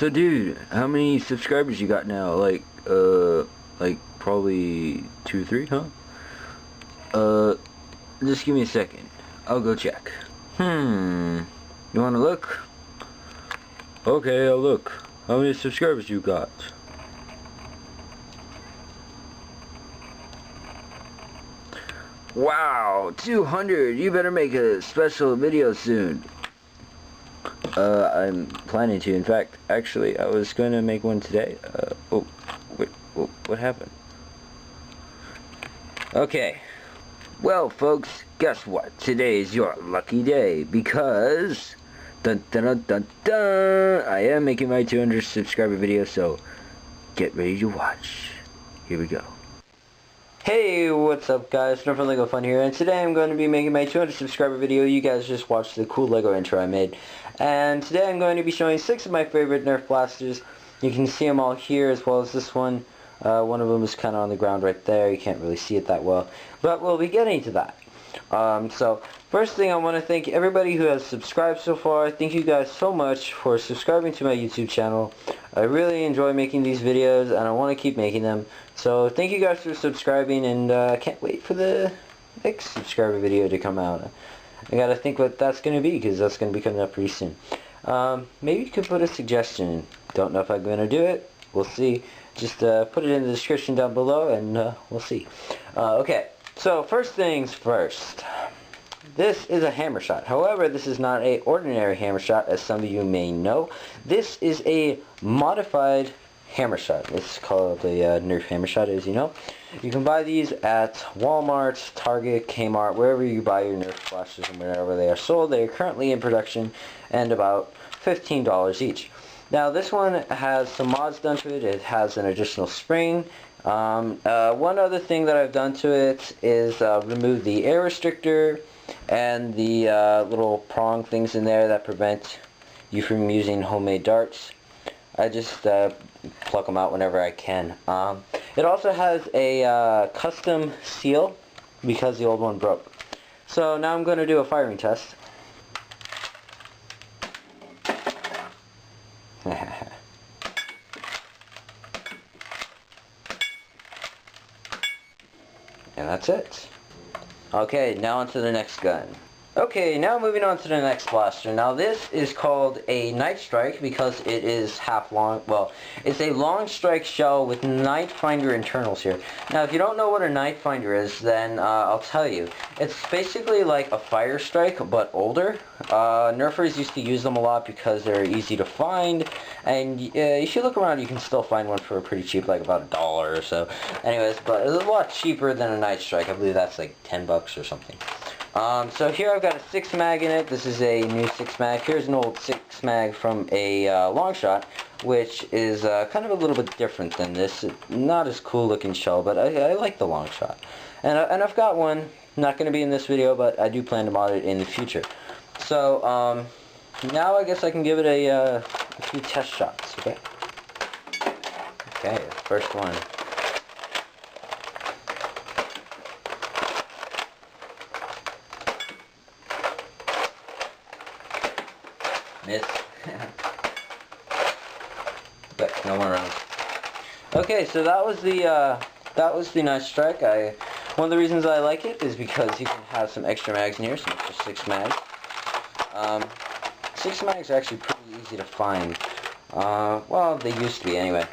So dude, how many subscribers you got now? Like probably 2 or 3, huh? Just give me a second. I'll go check. You wanna look? Okay, I'll look. How many subscribers you got? Wow, 200! You better make a special video soon. I'm planning to. In fact, actually, I was going to make one today. Oh, wait, what happened? Okay. Well, folks, guess what? Today is your lucky day because... Dun dun dun dun dun! I am making my 200 subscriber video, so get ready to watch. Here we go. Hey, what's up guys? Nerf Lego Fun here, and today I'm going to be making my 200 subscriber video. You guys just watched the cool Lego intro I made. And today I'm going to be showing 6 of my favorite Nerf blasters. You can see them all here as well as this one. One of them is kind of on the ground right there. You can't really see it that well. But we'll be getting to that. So, first thing I want to thank everybody who has subscribed so far. Thank you guys so much for subscribing to my YouTube channel. I really enjoy making these videos and I want to keep making them. So thank you guys for subscribing, and I can't wait for the next subscriber video to come out. I gotta think what that's going to be because that's going to be coming up pretty soon. Maybe you could put a suggestion. Don't know if I'm going to do it. We'll see. Just put it in the description down below and we'll see. Okay, so first things first. This is a hammer shot. However, this is not an ordinary hammer shot, as some of you may know. This is a modified hammer shot. It's called a Nerf hammer shot, as you know. You can buy these at Walmart, Target, Kmart, wherever you buy your Nerf blasters and wherever they are sold. They are currently in production and about $15 each. Now, this one has some mods done to it. It has an additional spring. One other thing that I've done to it is remove the air restrictor and the little prong things in there that prevent you from using homemade darts. I just pluck them out whenever I can. It also has a custom seal because the old one broke. So now I'm going to do a firing test. And that's it. Okay, now on to the next gun. Okay, now moving on to the next blaster. Now this is called a Night Strike because it is half long. Well, it's a long strike shell with Night Finder internals here. Now if you don't know what a Night Finder is, then I'll tell you. It's basically like a Fire Strike, but older. Nerfers used to use them a lot because they're easy to find. And if you look around, you can still find one for pretty cheap, like about $1 or so. Anyways, but it's a lot cheaper than a Night Strike. I believe that's like 10 bucks or something. So here I've got a 6 mag in it. This is a new 6 mag. Here's an old 6 mag from a long shot, which is kind of a little bit different than this. Not as cool looking shell, but I like the long shot. And I've got one, not going to be in this video, but I do plan to mod it in the future. So now I guess I can give it a few test shots. Okay. Okay, first one. Miss. But no more rounds. Okay, so that was the Night Strike. One of the reasons I like it is because you can have some extra mags in here, some extra 6 mags. 6 mags are actually pretty easy to find. Well, they used to be anyway.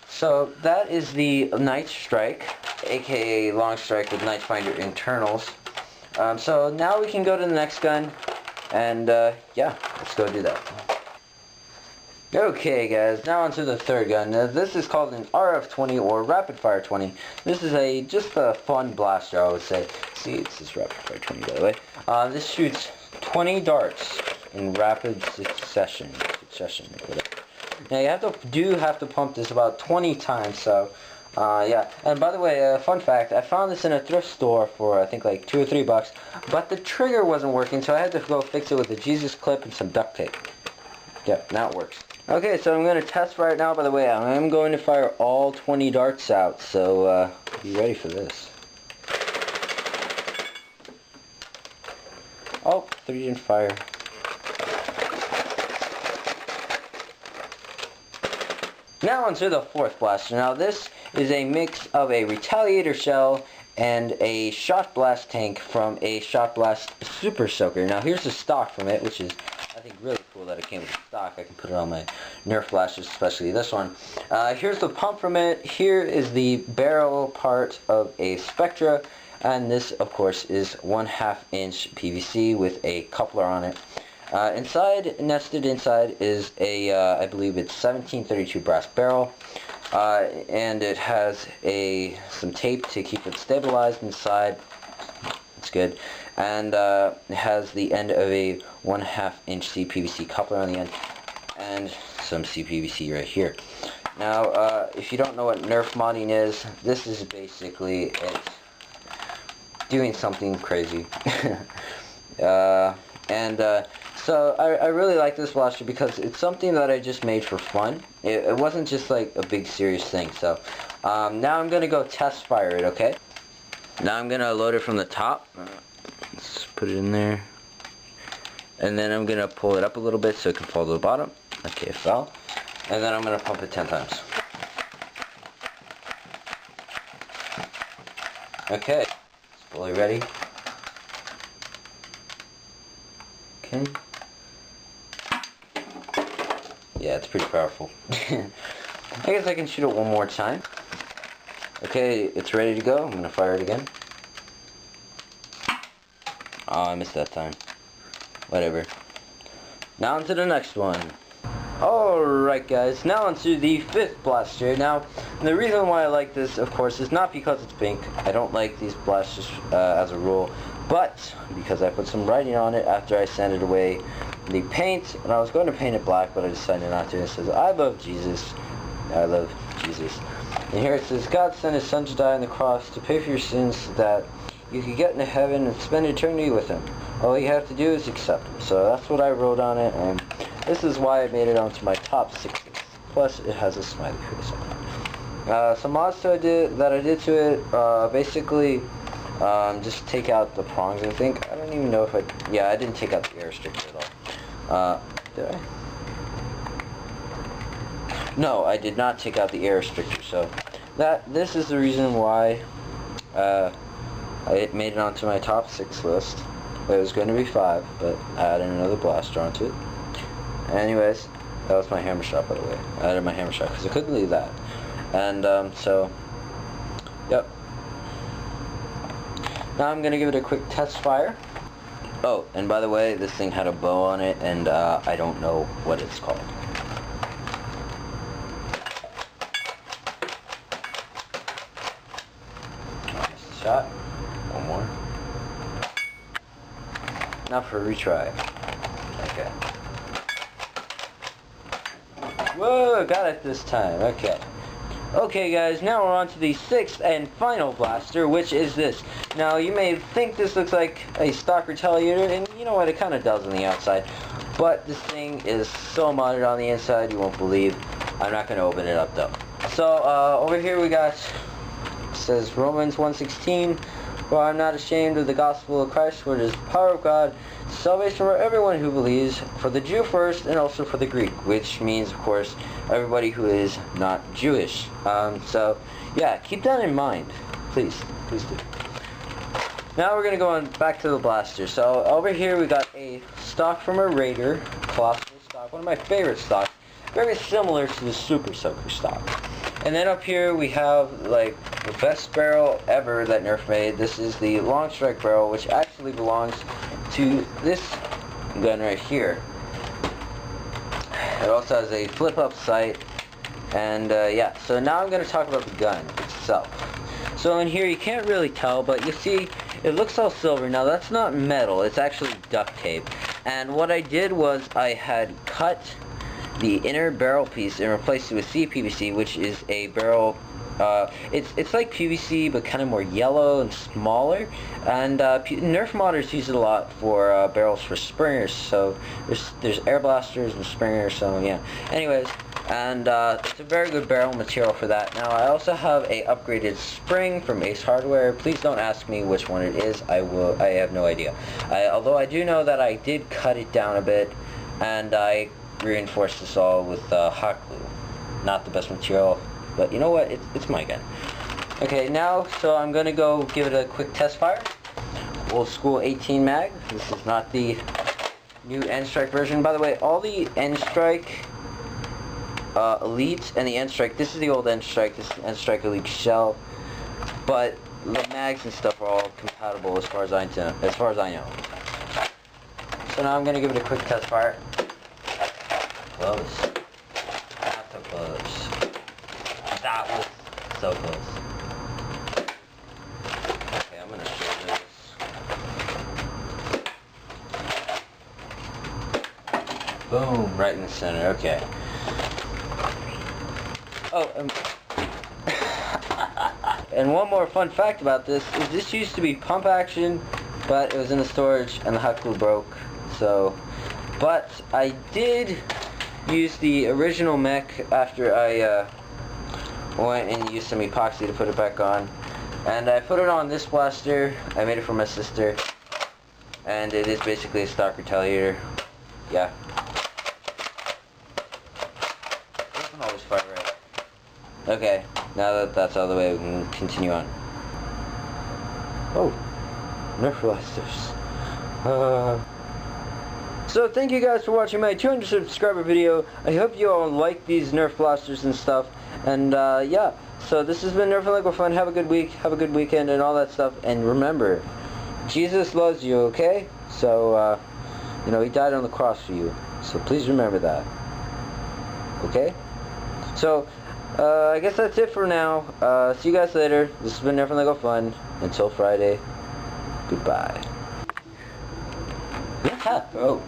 So that is the Night Strike, aka Long Strike with Night Finder internals. So now we can go to the next gun. And, yeah, let's go do that. Okay, guys, now onto the third gun. Now, this is called an RF-20 or Rapid Fire 20. This is just a fun blaster, I would say. See, it's this Rapid Fire 20, by the way. This shoots 20 darts in rapid succession, whatever. Now, you have to pump this about 20 times, so... yeah, and by the way, fun fact, I found this in a thrift store for I think like $2 or $3, but the trigger wasn't working, so I had to go fix it with a Jesus clip and some duct tape. Yep, now it works. Okay, so I'm going to test right now. By the way, I am going to fire all 20 darts out, so be ready for this. Oh, 3 didn't fire. Now onto the fourth blaster. Now this is a mix of a Retaliator shell and a Shot Blast tank from a Shot Blast Super Soaker. Now here's the stock from it, which is, I think, really cool that it came with the stock. I can put it on my Nerf blasters, especially this one. Here's the pump from it. Here is the barrel part of a Spectra. And this, of course, is 1/2 inch PVC with a coupler on it. Nested inside, is a, I believe it's 1732 brass barrel. And it has some tape to keep it stabilized inside. It's good. And it has the end of a 1/2 inch CPVC coupler on the end. And some CPVC right here. Now, if you don't know what Nerf modding is, this is basically it doing something crazy. So I really like this blaster because it's something that I just made for fun. It wasn't just like a big serious thing. So now I'm going to go test fire it, okay? Now I'm going to load it from the top. Let's put it in there. And then I'm going to pull it up a little bit so it can fall to the bottom. Okay, it fell. And then I'm going to pump it 10 times. Okay, it's fully ready. Okay. Yeah, it's pretty powerful. I guess I can shoot it one more time. Okay, it's ready to go. I'm going to fire it again. Oh, I missed that time. Whatever. Now on to the next one. Alright guys, now onto the fifth blaster. Now, the reason why I like this, of course, is not because it's pink. I don't like these blasters as a rule, but because I put some writing on it after I sanded away the paint, and I was going to paint it black, but I decided not to. It says, I love Jesus. I love Jesus. And here it says, God sent his son to die on the cross to pay for your sins so that you could get into heaven and spend eternity with him. All you have to do is accept him. So that's what I wrote on it, and this is why I made it onto my top 6. Plus, it has a smiley face on it. Some mods that I did to it, basically, just take out the prongs, I think. I don't even know if I didn't take out the air restrictor at all. Did I? No, I did not take out the air restrictor, so this is the reason why I made it onto my top 6 list. It was going to be 5, but I added another blaster onto it. Anyways, that was my hammer shot, by the way. I added my hammer shot because I couldn't leave that. And so, yep. Now I'm going to give it a quick test fire. Oh, and by the way, this thing had a bow on it, and I don't know what it's called. Nice shot. One more. Now for a retry. Okay. Whoa, got it this time. Okay. Okay guys, now we're on to the 6th and final blaster, which is this. Now you may think this looks like a stock Retaliator, and you know what, it kind of does on the outside. But this thing is so modded on the inside, you won't believe. I'm not going to open it up though. So over here we got, it says Romans 1:16. For I am not ashamed of the gospel of Christ, for it is the power of God, salvation for everyone who believes, for the Jew first, and also for the Greek, which means, of course, everybody who is not Jewish. So, yeah, keep that in mind. Please do. Now we're going to go on back to the blaster. So, over here we got a stock from a Raider, colossal stock, one of my favorite stocks, very similar to the Super Soaker stock. And then up here we have, like, the best barrel ever that Nerf made. This is the Long Strike barrel, which actually belongs to this gun right here. It also has a flip-up sight. And, yeah, so now I'm going to talk about the gun itself. So in here you can't really tell, but you see, it looks all silver. Now that's not metal, it's actually duct tape. And what I did was I had cut the inner barrel piece and replaced it with CPVC, which is a barrel, it's like PVC but kind of more yellow and smaller, and Nerf modders use it a lot for barrels for springers. So there's air blasters and springers, so yeah. Anyways, and it's a very good barrel material for that. Now I also have a upgraded spring from Ace Hardware. Please don't ask me which one it is. I have no idea. Although I do know that I did cut it down a bit, and I reinforced this all with hot glue. not the best material, but you know what? It's my gun. Okay, now, so I'm gonna go give it a quick test fire. Old school 18 mag. This is not the new N-Strike version. By the way, all the N-Strike Elites and the N-Strike, this is the old N-Strike, this is the N-Strike Elite shell, but the mags and stuff are all compatible as far as I know. So now I'm gonna give it a quick test fire. Close. Not so close. That was so close. Okay, I'm gonna show this. Boom, right in the center. Okay. Oh, and one more fun fact about this is this used to be pump action, but it was in the storage and the hot glue broke. So, but I did use the original mech after I went and used some epoxy to put it back on, and I put it on this blaster. I made it for my sister, and it is basically a stock retaliator. Yeah. Doesn't always fire right. Okay, now that that's out of the way, we can continue on. Oh, Nerf Blasters. So thank you guys for watching my 200 subscriber video. I hope you all like these Nerf Blasters and stuff. And yeah, so this has been Nerf and Lego Fun. Have a good week, have a good weekend, and all that stuff. And remember, Jesus loves you, okay? So, you know, he died on the cross for you. So please remember that. Okay? So, I guess that's it for now. See you guys later. This has been Nerf and Lego Fun. Until Friday, goodbye. Yeah, oh.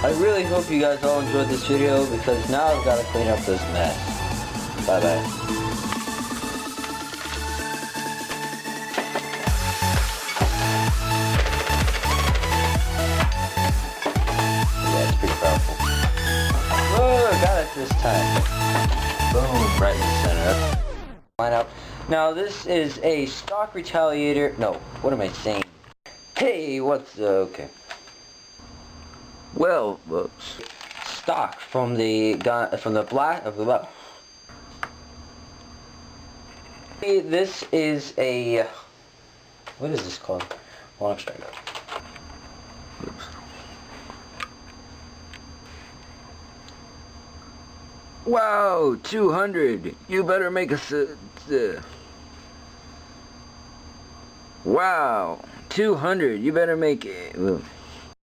I really hope you guys all enjoyed this video, because now I've got to clean up this mess. Bye bye. Yeah, it's pretty powerful. Oh, I got it this time. Boom, right in the center. Line up. Now this is a stock retaliator. No, what am I saying? Hey, what's okay? Well, stock from the gun, from the black of the well. This is a, what is this called? Long extract. Oops. Wow, 200. You better make us wow, 200. You better make it.